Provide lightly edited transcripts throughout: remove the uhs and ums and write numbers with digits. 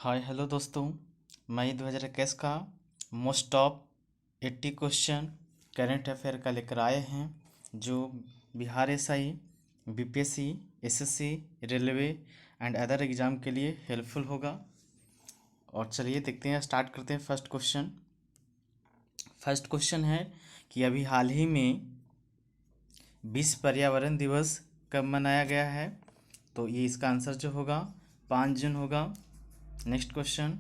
Hi hello दोस्तों। मई 2021 का most top 80 question current affair का लेकर आए हैं, जो Bihar SI, BPSC, SSC, railway and other exam के लिए हेल्पफुल होगा। और चलिए देखते हैं, स्टार्ट करते हैं। फर्स्ट क्वेश्चन है कि अभी हाल ही में विश्व पर्यावरण दिवस कब मनाया गया है। तो ये इसका आंसर जो होगा 5 जून होगा। नेक्स्ट क्वेश्चन,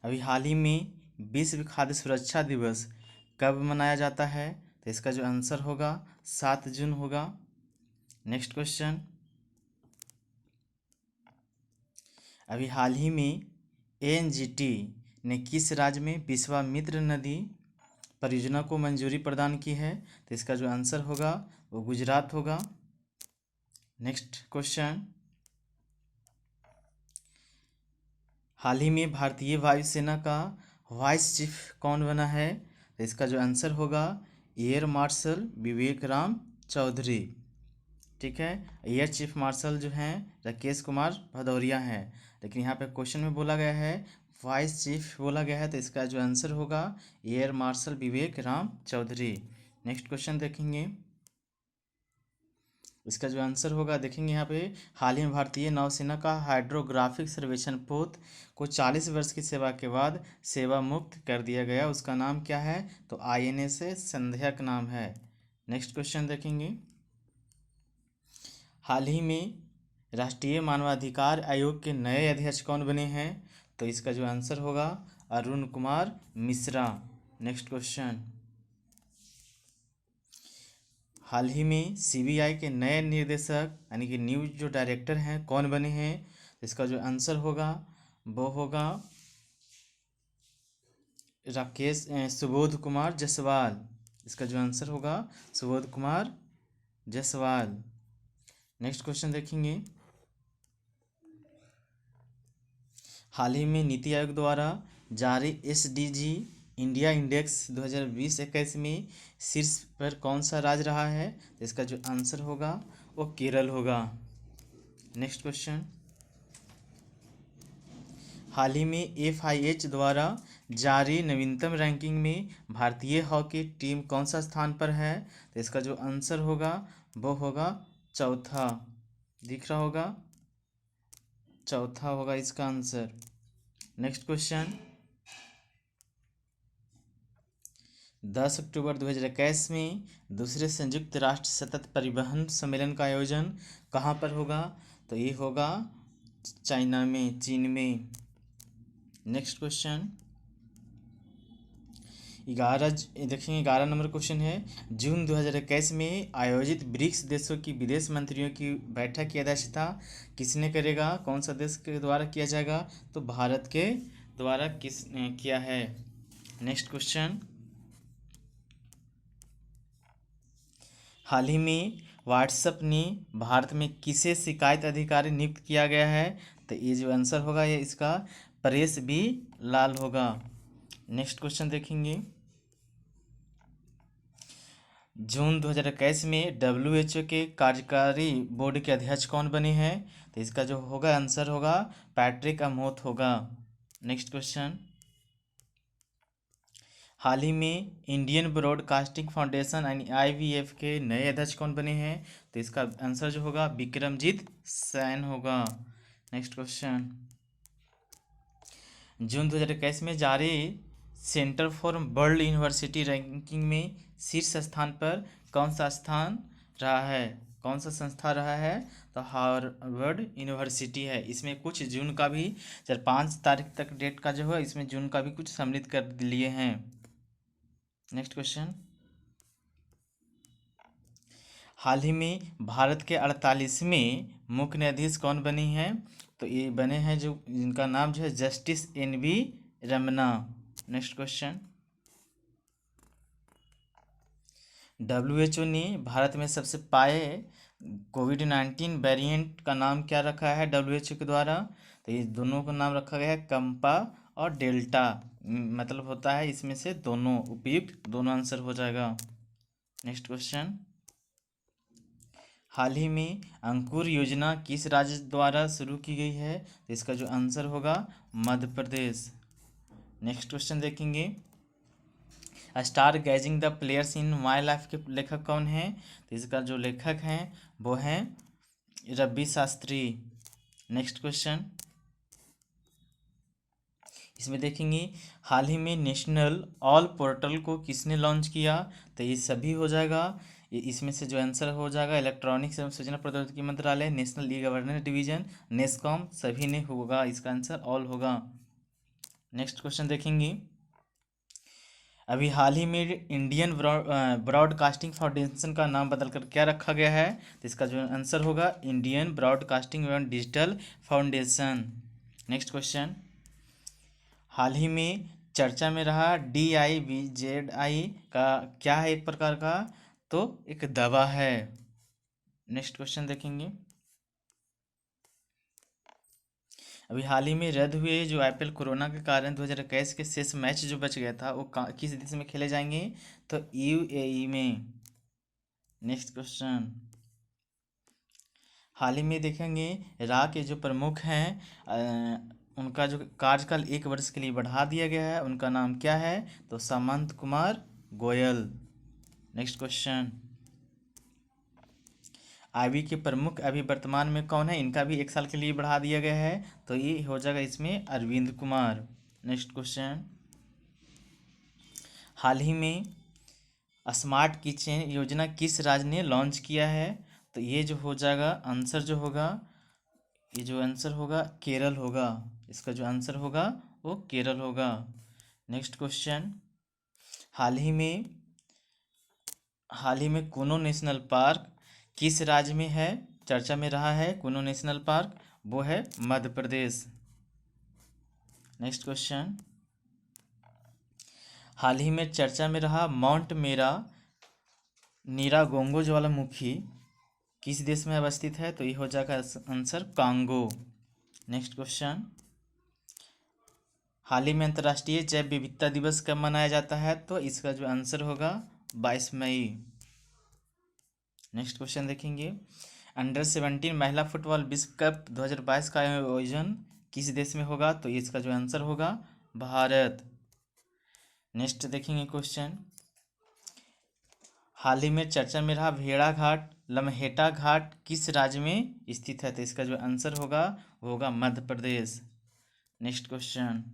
अभी हाल ही में विश्व खाद्य सुरक्षा दिवस कब मनाया जाता है। तो इसका जो आंसर होगा 7 जून होगा। नेक्स्ट क्वेश्चन, अभी हाल ही में एनजीटी ने किस राज्य में विश्वामित्र नदी परियोजना को मंजूरी प्रदान की है। तो इसका जो आंसर होगा वो गुजरात होगा। नेक्स्ट क्वेश्चन, हाल ही में भारतीय वायुसेना का वाइस चीफ कौन बना है। तो इसका जो आंसर होगा एयर मार्शल विवेक राम चौधरी। ठीक है, एयर चीफ मार्शल जो हैं राकेश कुमार भदौरिया हैं, लेकिन यहाँ पे क्वेश्चन में बोला गया है वाइस चीफ बोला गया है, तो इसका जो आंसर होगा एयर मार्शल विवेक राम चौधरी। नेक्स्ट क्वेश्चन देखेंगे, इसका जो आंसर होगा देखेंगे यहाँ पे, हाल ही में भारतीय नौसेना का हाइड्रोग्राफिक सर्वेक्षण पोत को 40 वर्ष की सेवा के बाद सेवा मुक्त कर दिया गया, उसका नाम क्या है। तो आईएनएस संध्याक नाम है। नेक्स्ट क्वेश्चन देखेंगे, हाल ही में राष्ट्रीय मानवाधिकार आयोग के नए अध्यक्ष कौन बने हैं। तो इसका जो आंसर होगा अरुण कुमार मिश्रा। नेक्स्ट क्वेश्चन, हाल ही में सीबीआई के नए निर्देशक यानी कि न्यू जो डायरेक्टर हैं कौन बने हैं। तो इसका जो आंसर होगा वो होगा सुबोध कुमार जायसवाल। इसका जो आंसर होगा सुबोध कुमार जायसवाल। नेक्स्ट क्वेश्चन देखेंगे, हाल ही में नीति आयोग द्वारा जारी एसडीजी इंडिया इंडेक्स 2020-21 में शीर्ष पर कौन सा राज्य रहा है। तो इसका जो आंसर होगा वो केरल होगा। नेक्स्ट क्वेश्चन, हाल ही में एफआईएच द्वारा जारी नवीनतम रैंकिंग में भारतीय हॉकी टीम कौन सा स्थान पर है। तो इसका जो आंसर होगा वो होगा चौथा। दिख रहा होगा, चौथा होगा इसका आंसर। नेक्स्ट क्वेश्चन, 10 अक्टूबर 2021 में दूसरे संयुक्त राष्ट्र सतत परिवहन सम्मेलन का आयोजन कहाँ पर होगा। तो ये होगा चाइना में, चीन में। नेक्स्ट क्वेश्चन, 11 नंबर क्वेश्चन है, जून 2021 में आयोजित ब्रिक्स देशों की विदेश मंत्रियों की बैठक की अध्यक्षता किसने करेगा, कौन सा देश के द्वारा किया जाएगा। तो भारत के द्वारा किया है। नेक्स्ट क्वेश्चन, हाल ही में व्हाट्सएप ने भारत में किसे शिकायत अधिकारी नियुक्त किया गया है। तो ये जो आंसर होगा ये इसका परेश बी लाल होगा। नेक्स्ट क्वेश्चन देखेंगे, जून 2021 में WHO के कार्यकारी बोर्ड के अध्यक्ष कौन बने हैं। तो इसका जो होगा आंसर होगा पैट्रिक अमोथ होगा। नेक्स्ट क्वेश्चन, हाल ही में इंडियन ब्रॉडकास्टिंग फाउंडेशन यानी IBF के नए अध्यक्ष कौन बने हैं। तो इसका आंसर जो होगा विक्रमजीत सैन होगा। नेक्स्ट क्वेश्चन, जून 2021 में जारी centre for world university ranking में शीर्ष स्थान पर कौन सा स्थान रहा है, कौन सा संस्था रहा है। तो हार्वर्ड यूनिवर्सिटी है। इसमें कुछ जून का भी 5 तारीख तक डेट का जो है, इसमें जून का भी कुछ सम्मिलित कर लिए हैं। नेक्स्ट क्वेश्चन, हाल ही में भारत के 48वें मुख्य न्यायाधीश कौन बने हैं। तो ये बने हैं जो जिनका नाम जो है justice NV Ramana. Next question, WHO ने भारत में सबसे पाए कोविड-19 वेरिएंट का नाम क्या रखा है WHO के द्वारा। तो ये दोनों का नाम रखा गया है कंपा और डेल्टा। मतलब होता है इसमें से दोनों उपयुक्त, दोनों आंसर हो जाएगा। नेक्स्ट क्वेश्चन, हाल ही में अंकुर योजना किस राज्य द्वारा शुरू की गई है? तो इसका जो आंसर होगा मध्य प्रदेश। नेक्स्ट क्वेश्चन देखेंगे, star gazing the players in my life के लेखक कौन हैं? तो इसका जो लेखक हैं वो हैं रवि शास्त्री। नेक्स्ट क्वेश्चन, इसमें देखेंगे हाल ही में नेशनल ऑल पोर्टल को किसने लॉन्च किया? तो ये सभी हो जाएगा, ये इसमें से जो आंसर हो जाएगा इलेक्ट्रॉनिक्स एवं सूचना प्रौद्योगिकी मंत्रालय, national e governance division, NASSCOM, सभी ने होगा, इसका आंसर ऑल होगा। नेक्स्ट क्वेश्चन देखेंगे, अभी हाल ही में इंडियन ब्रॉडकास्टिंग फाउंडेशन का नाम बदलकर क्या रखा गया है? तो इसका जो आंसर होगा इंडियन ब्रॉडकास्टिंग एवं डिजिटल फाउंडेशन। नेक्स्ट क्वेश्चन, हाल ही में चर्चा में रहा DIVZI का क्या है एक प्रकार का? तो एक दवा है। नेक्स्ट क्वेश्चन देखेंगे, अभी हाल ही में रद्द हुए जो IPL कोरोना के कारण 2021 के शेष मैच जो बच गया था वो किस देश में खेले जाएंगे? तो UAE में। नेक्स्ट क्वेश्चन, हाल ही में देखेंगे रा के जो प्रमुख हैं उनका जो कार्यकाल 1 वर्ष के लिए बढ़ा दिया गया है, उनका नाम क्या है? तो Samant Kumar Goyal. Next question, IB के प्रमुख अभी वर्तमान में कौन है? इनका भी 1 साल के लिए बढ़ा दिया गया है, तो ये हो जाएगा इसमें अरविंद कुमार। नेक्स्ट क्वेश्चन, हाल ही में स्मार्ट किचन योजना किस राज्य ने लॉन्च किया है? तो ये जो हो जाएगा आंसर जो होगा, ये जो आंसर होगा केरल होगा, इसका जो आंसर होगा वो केरल होगा। नेक्स्ट क्वेश्चन, हाल ही में कूनो नेशनल पार्क किस राज्य में है? चर्चा में रहा है कूनो नेशनल पार्क, वो है मध्य प्रदेश। नेक्स्ट क्वेश्चन, हाल ही में चर्चा में रहा माउंट मेरा नीरागोंगो ज्वालामुखी किस देश में अवस्थित है? तो ये हो जाएगा आंसर कांगो। नेक्स्ट क्वेश्चन, हाल ही में अंतर्राष्ट्रीय जैव विविधता दिवस कब मनाया जाता है? तो इसका जो आंसर होगा 22 मई। नेक्स्ट क्वेश्चन देखेंगे, अंडर-17 महिला फुटबॉल विश्व कप 2022 का आयोजन किस देश में होगा? तो इसका जो आंसर होगा भारत। नेक्स्ट देखेंगे क्वेश्चन, हाल ही में चर्चा में रहा भेड़ा घाट लम्हेटा घाट किस राज्य में स्थित है? तो इसका जो आंसर होगा वो होगा मध्य प्रदेश। नेक्स्ट क्वेश्चन,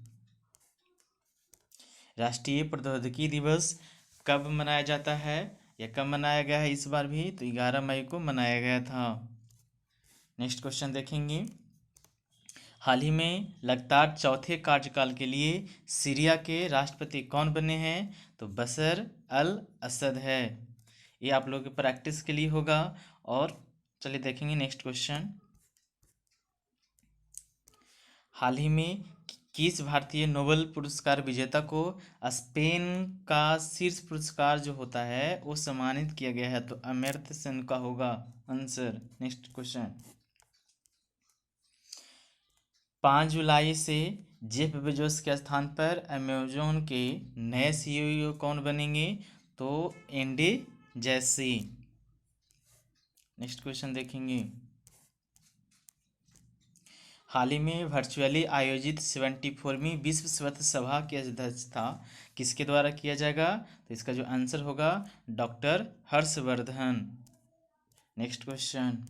राष्ट्रीय प्रौद्योगिकी दिवस कब मनाया जाता है या कब मनाया गया है इस बार भी? तो 11 मई को मनाया गया था। नेक्स्ट क्वेश्चन देखेंगे, हाल ही में लगातार चौथे कार्यकाल के लिए सीरिया के राष्ट्रपति कौन बने हैं? तो बशर अल असद है। ये आप लोगों की प्रैक्टिस के लिए होगा। और चलिए देखेंगे नेक्स्ट क्वेश्चन, हाल ही में किस भारतीय नोबेल पुरस्कार विजेता को स्पेन का शीर्ष पुरस्कार जो होता है वो सम्मानित किया गया है? तो अमर्त्य सेन का होगा आंसर। नेक्स्ट क्वेश्चन, 5 जुलाई से जेफ बेजोस के स्थान पर अमेजोन के नए CEO कौन बनेंगे? तो एंडी जैसी। नेक्स्ट क्वेश्चन देखेंगे, हाल ही में वर्चुअली आयोजित 74वीं विश्व स्वास्थ्य सभा की अध्यक्षता किसके द्वारा किया जाएगा? तो इसका जो आंसर होगा डॉक्टर हर्षवर्धन। नेक्स्ट क्वेश्चन,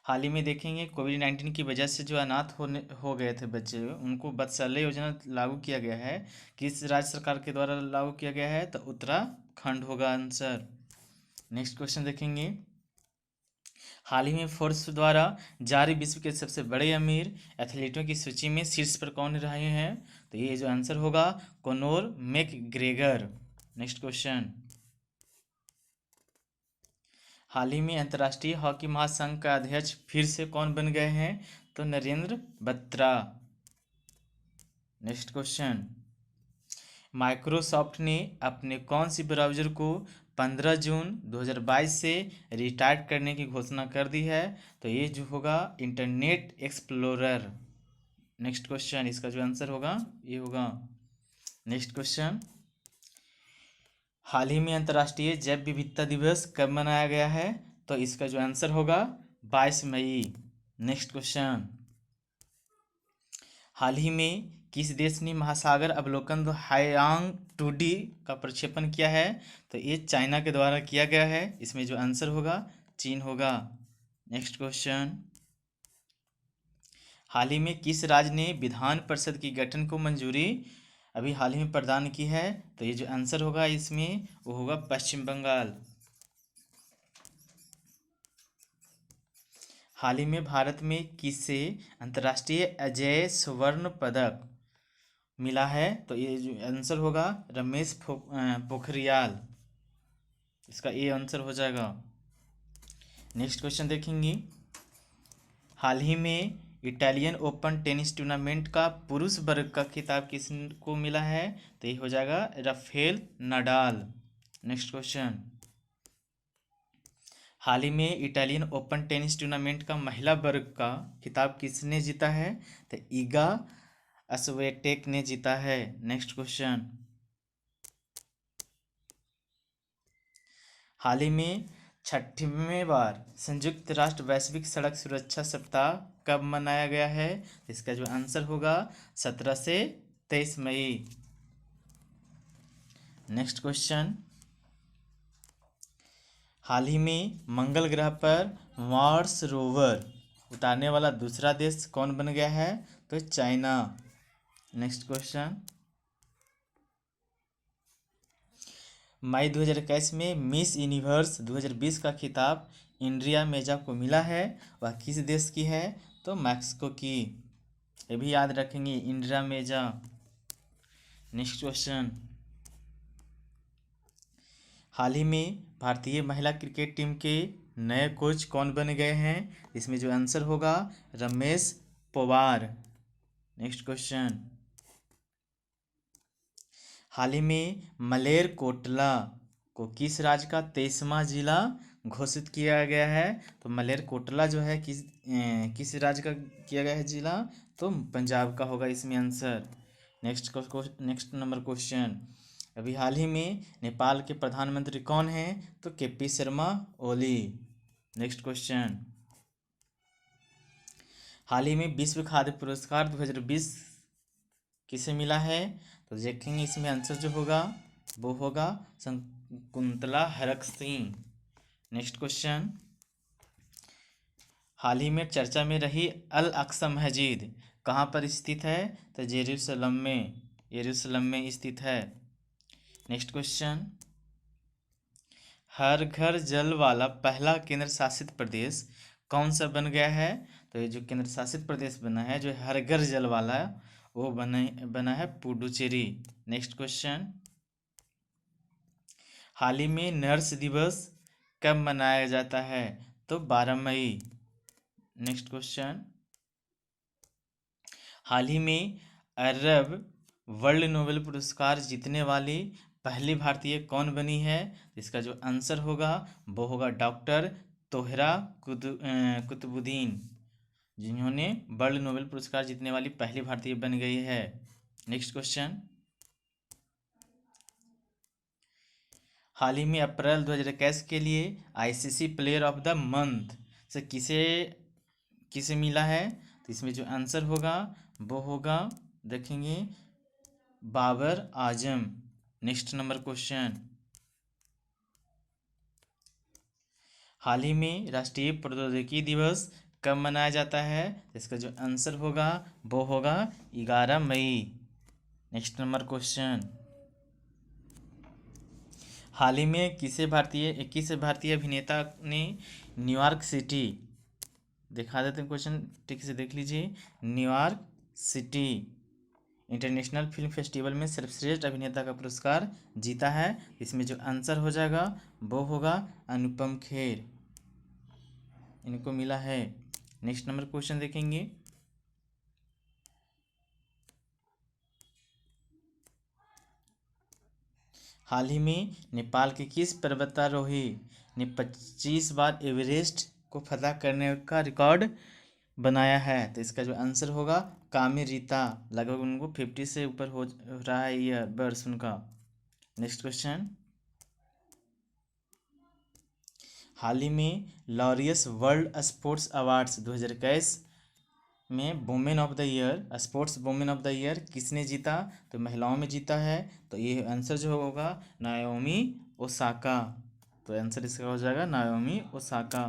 हाल ही में देखेंगे कोविड-19 की वजह से जो अनाथ हो गए थे बच्चे, उनको वात्सल्य योजना लागू किया गया है, किस राज्य सरकार के द्वारा लागू किया गया है? तो उत्तराखंड होगा आंसर। नेक्स्ट क्वेश्चन देखेंगे, हाल ही में फोर्ब्स द्वारा जारी विश्व के सबसे बड़े अमीर एथलीटों की सूची में शीर्ष पर कौन रहे हैं? तो ये जो आंसर होगा कोनोर मैकग्रेगर। नेक्स्ट क्वेश्चन, हाल ही में अंतर्राष्ट्रीय हॉकी महासंघ का अध्यक्ष फिर से कौन बन गए हैं? तो Narendra Batra. Next question, Microsoft ने अपने कौन सी ब्राउज़र को 15 जून 2022 से रिटायर करने की घोषणा कर दी है? तो ये जो होगा इंटरनेट एक्सप्लोरर। नेक्स्ट क्वेश्चन, इसका जो आंसर होगा ये होगा। नेक्स्ट क्वेश्चन, हाल ही में अंतर्राष्ट्रीय जैव विविधता दिवस कब मनाया गया है? तो इसका जो आंसर होगा 22 मई। नेक्स्ट क्वेश्चन, हाल ही में किस देश ने महासागर अवलोकन हायांग 2D का प्रक्षेपण किया है? तो ये चाइना के द्वारा किया गया है। इसमें जो आंसर होगा चीन होगा। नेक्स्ट क्वेश्चन, हाल ही में किस राज्य ने विधान परिषद की गठन को मंजूरी अभी हाल ही में प्रदान की है? तो ये जो आंसर होगा इसमें वो होगा पश्चिम बंगाल। हाल ही में भारत में किसे अंतर्राष्ट्रीय अजेय स्वर्ण पदक मिला है? तो ये जो आंसर होगा रमेश पोखरियाल, इसका ये आंसर हो जाएगा। नेक्स्ट क्वेश्चन देखेंगे, हाल ही में इटालियन ओपन टेनिस टूर्नामेंट का पुरुष वर्ग का खिताब किसको मिला है? तो ये हो जाएगा राफेल नडाल। नेक्स्ट क्वेश्चन, हाल ही में इटालियन ओपन टेनिस टूर्नामेंट का महिला वर्ग का खिताब किसने जीता है? तो ईगा अस्वेटेक ने जीता है। नेक्स्ट क्वेश्चन, हाल ही में 6वीं बार संयुक्त राष्ट्र वैश्विक सड़क सुरक्षा सप्ताह कब मनाया गया है? इसका जो आंसर होगा 17 से 23 मई। नेक्स्ट क्वेश्चन, हाल ही में मंगल ग्रह पर मार्स रोवर उतारने वाला दूसरा देश कौन बन गया है? तो चाइना। नेक्स्ट क्वेश्चन, मई 2021 में मिस यूनिवर्स 2020 का खिताब इंड्रिया मेजा को मिला है। वह किस देश की है? तो मैक्सिको की। ये भी याद रखेंगे, इंड्रिया मेजा। नेक्स्ट क्वेश्चन, हाल ही में भारतीय महिला क्रिकेट टीम के नए कोच कौन बन गए हैं? इसमें जो आंसर होगा रमेश पवार। नेक्स्ट क्वेश्चन, हाल ही में मलेरकोटला को किस राज्य का 23वां जिला घोषित किया गया है? तो मलेरकोटला जो है किस राज्य का किया गया है जिला? तो पंजाब का होगा इसमें आंसर। नेक्स्ट नंबर क्वेश्चन, अभी हाल ही में नेपाल के प्रधानमंत्री कौन हैं? तो KP Sharma Oli. Next question, हाल ही में विश्व खाद्य पुरस्कार 2020 किसे मिला है? तो देखेंगे इसमें आंसर जो होगा वो होगा शकुंतला हरक सिंह। नेक्स्ट क्वेश्चन, हाल ही में चर्चा में रही अल अक्सा मस्जिद कहाँ पर स्थित है? तो यरूशलेम में स्थित है। नेक्स्ट क्वेश्चन, हर घर जल वाला पहला केंद्र शासित प्रदेश कौन सा बन गया है? तो ये जो केंद्र शासित प्रदेश बना है जो हर घर जल वाला वो बना है पुडुचेरी। नेक्स्ट क्वेश्चन, हाल ही में नर्स दिवस कब मनाया जाता है? तो 12 मई। नेक्स्ट क्वेश्चन, हाल ही में अरब वर्ल्ड नोबेल पुरस्कार जीतने वाली पहली भारतीय कौन बनी है? इसका जो आंसर होगा वो होगा डॉक्टर तोहरा कुतुबुद्दीन, जिन्होंने वर्ल्ड नोबेल पुरस्कार जीतने वाली पहली भारतीय बन गई है। नेक्स्ट क्वेश्चन, हाल ही में अप्रैल 2021 के लिए ICC player of the month से किसे मिला है? तो इसमें जो आंसर होगा वो होगा देखेंगे Babar Azam. Next number question, हाल ही में राष्ट्रीय प्रौद्योगिकी दिवस कब मनाया जाता है? इसका जो आंसर होगा वो होगा 11 मई। नेक्स्ट नंबर क्वेश्चन, हाल ही में किस भारतीय अभिनेता ने न्यूयॉर्क सिटी, दिखा देते हैं क्वेश्चन ठीक से देख लीजिए, New York city international film festival में सर्वश्रेष्ठ अभिनेता का पुरस्कार जीता है? इसमें जो आंसर हो जाएगा वो होगा अनुपम खेर, इनको मिला है। नेक्स्ट नंबर क्वेश्चन देखेंगे, हाल ही में नेपाल के किस पर्वतारोही ने 25 बार एवरेस्ट को फतह करने का रिकॉर्ड बनाया है? तो इसका जो आंसर होगा कामी रीता, लगभग उनको 50 से ऊपर हो रहा है ये वर्ष उनका। नेक्स्ट क्वेश्चन, हाल ही में लॉरियस वर्ल्ड स्पोर्ट्स अवार्ड्स 2021 में women of the year, sports women of the year किसने जीता? तो महिलाओं में जीता है। तो ये आंसर जो होगा नाओमी ओसाका। तो आंसर इसका हो जाएगा Naomi Osaka.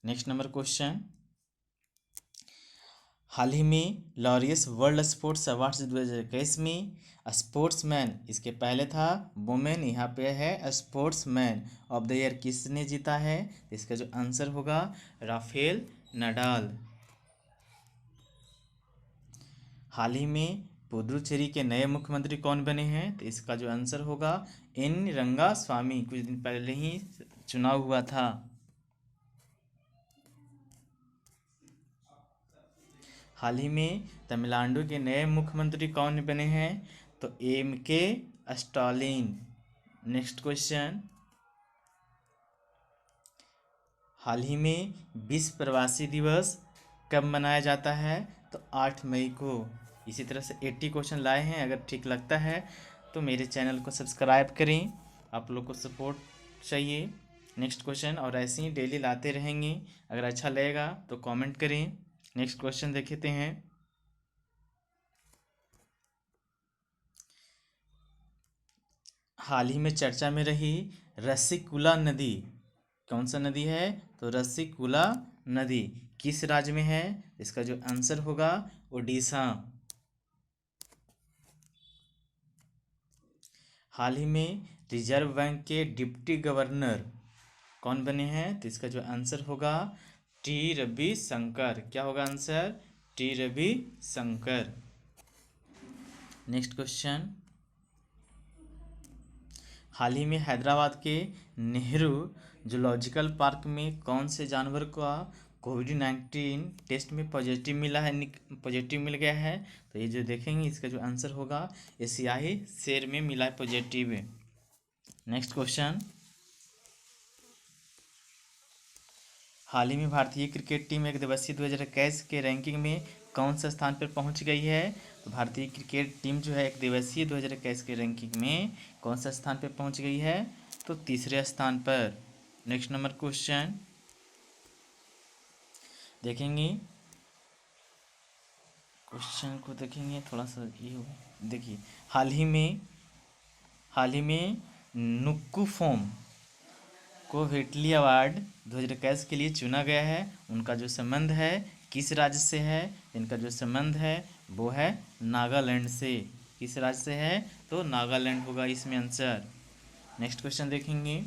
Next number question, हाल ही में लॉरियस वर्ल्ड स्पोर्ट्स अवार्ड्स 2021 में स्पोर्ट्समैन, इसके पहले था वुमेन, यहाँ पे है स्पोर्ट्समैन ऑफ द ईयर किसने जीता है? इसका जो आंसर होगा राफेल नडाल। हाल ही में पुदुचेरी के नए मुख्यमंत्री कौन बने हैं? तो इसका जो आंसर होगा एन रंगास्वामी। कुछ दिन पहले ही चुनाव हुआ था। हाल ही में तमिलनाडु के नए मुख्यमंत्री कौन बने हैं? तो एम.के. स्टालिन। नेक्स्ट क्वेश्चन, हाल ही में विश्व प्रवासी दिवस कब मनाया जाता है? तो 8 मई को। इसी तरह से 80 क्वेश्चन लाए हैं। अगर ठीक लगता है तो मेरे चैनल को सब्सक्राइब करें, आप लोग को सपोर्ट चाहिए। नेक्स्ट क्वेश्चन, और ऐसे ही डेली लाते रहेंगे। अगर अच्छा लगेगा तो कमेंट करें। नेक्स्ट क्वेश्चन देखते हैं, हाल ही में चर्चा में रही रसिकुला नदी, कौन सा नदी है? तो रसिकुला नदी किस राज्य में है? इसका जो आंसर होगा उड़ीसा। हाल ही में रिजर्व बैंक के डिप्टी गवर्नर कौन बने हैं? तो इसका जो आंसर होगा टी रविशंकर। क्या होगा answer? T Ravishankar. Next question, हाल ही में हैदराबाद के नेहरू जूलॉजिकल पार्क में कौन से जानवर का कोविड-19 टेस्ट में पॉजिटिव मिला है, पॉजिटिव मिल गया है? तो ये जो देखेंगे इसका जो आंसर होगा एशियाई शेर में मिला है पॉजिटिव। नेक्स्ट क्वेश्चन, हाल ही में भारतीय क्रिकेट टीम एक दिवसीय 2021 के रैंकिंग में कौन सा स्थान पर पहुंच गई है? तो भारतीय क्रिकेट टीम जो है एक दिवसीय 2021 के रैंकिंग में कौन सा स्थान पर पहुंच गई है? तो तीसरे स्थान पर। नेक्स्ट नंबर क्वेश्चन देखेंगे, क्वेश्चन को देखेंगे थोड़ा सा ये देखिए, हाल ही में नुक्कू फोम को व्हिटली अवार्ड 2021 के लिए चुना गया है। उनका जो संबंध है किस राज्य से है? इनका जो संबंध है वो है नागालैंड से। किस राज्य से है? तो नागालैंड होगा इसमें आंसर। नेक्स्ट क्वेश्चन देखेंगे,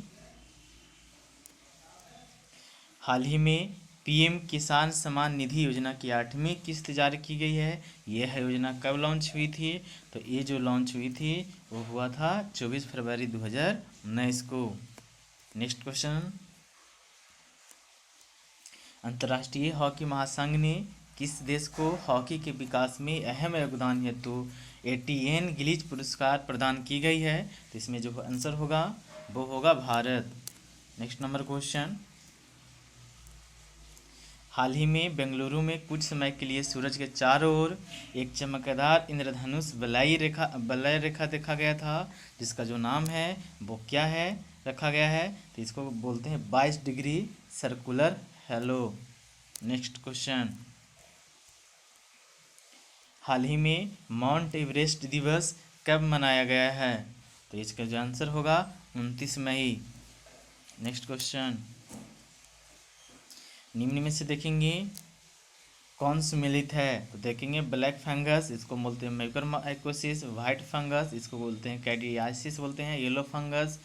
हाल ही में पीएम किसान सम्मान निधि योजना की 8वीं किस्त जारी की गई है। यह योजना कब लॉन्च हुई थी? तो ये जो लॉन्च हुई थी वो हुआ था 24 फरवरी 2019 को। नेक्स्ट क्वेश्चन, अंतर्राष्ट्रीय हॉकी महासंघ ने किस देश को हॉकी के विकास में अहम योगदान हेतु एटीएन गिलीज पुरस्कार प्रदान की गई है? तो इसमें जो आंसर होगा वो होगा भारत। नेक्स्ट नंबर क्वेश्चन, हाल ही में बेंगलुरु में कुछ समय के लिए सूरज के चारों ओर एक चमकदार इंद्रधनुष वलय रेखा देखा गया था, जिसका जो नाम है वो क्या है रखा गया है? तो इसको बोलते हैं 22 degree circular halo. Next question, हाल ही में माउंट एवरेस्ट दिवस कब मनाया गया है? तो इसका जो आंसर होगा 29 मई। नेक्स्ट क्वेश्चन, निम्न में से देखेंगे कौन सम्मिलित है? तो देखेंगे ब्लैक फंगस, इसको बोलते हैं म्यूकरमाइकोसिस, वाइट फंगस इसको बोलते हैं कैडियासिस बोलते हैं, येलो फंगस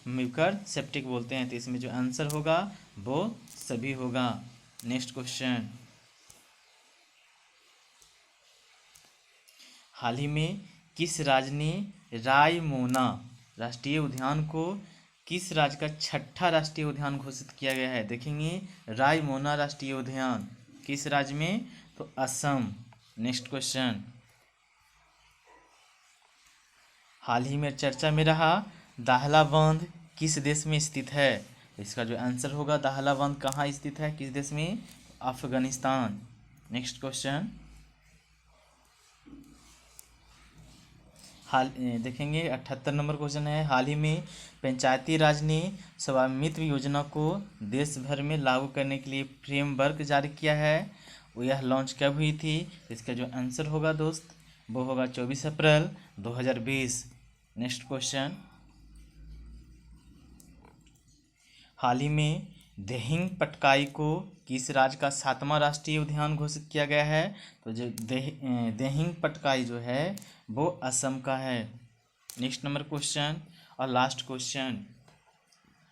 म्यूकर सेप्टिक बोलते हैं। तो इसमें जो आंसर होगा वो सभी होगा। नेक्स्ट क्वेश्चन, हाल ही में किस राज्य ने रायमोना राष्ट्रीय उद्यान को किस राज्य का 6ठा राष्ट्रीय उद्यान घोषित किया गया है? देखेंगे रायमोना राष्ट्रीय उद्यान किस राज्य में? तो असम। नेक्स्ट क्वेश्चन, हाल ही में चर्चा में रहा दाहला बांध किस देश में स्थित है? इसका जो आंसर होगा दाहला बांध कहाँ स्थित है, किस देश में? अफगानिस्तान। नेक्स्ट क्वेश्चन, देखेंगे 78 नंबर क्वेश्चन है, हाल ही में पंचायती राज ने स्वामित्व योजना को देश भर में लागू करने के लिए फ्रेमवर्क जारी किया है, वो यह लॉन्च कब हुई थी? इसका जो आंसर होगा दोस्त वो होगा 24 अप्रैल 2020। नेक्स्ट क्वेश्चन, हाल ही में दिहिंग पटकाई को किस राज्य का 7वां राष्ट्रीय उद्यान घोषित किया गया है? तो जो दिहिंग पटकाई जो है वो असम का है। नेक्स्ट नंबर क्वेश्चन और लास्ट क्वेश्चन,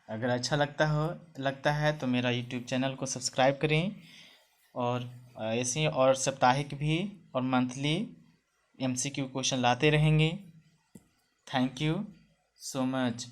अगर अच्छा लगता है तो मेरा यूट्यूब चैनल को सब्सक्राइब करें, और ऐसे और साप्ताहिक भी और मंथली MCQ क्वेश्चन लाते रहेंगे। Thank you so much.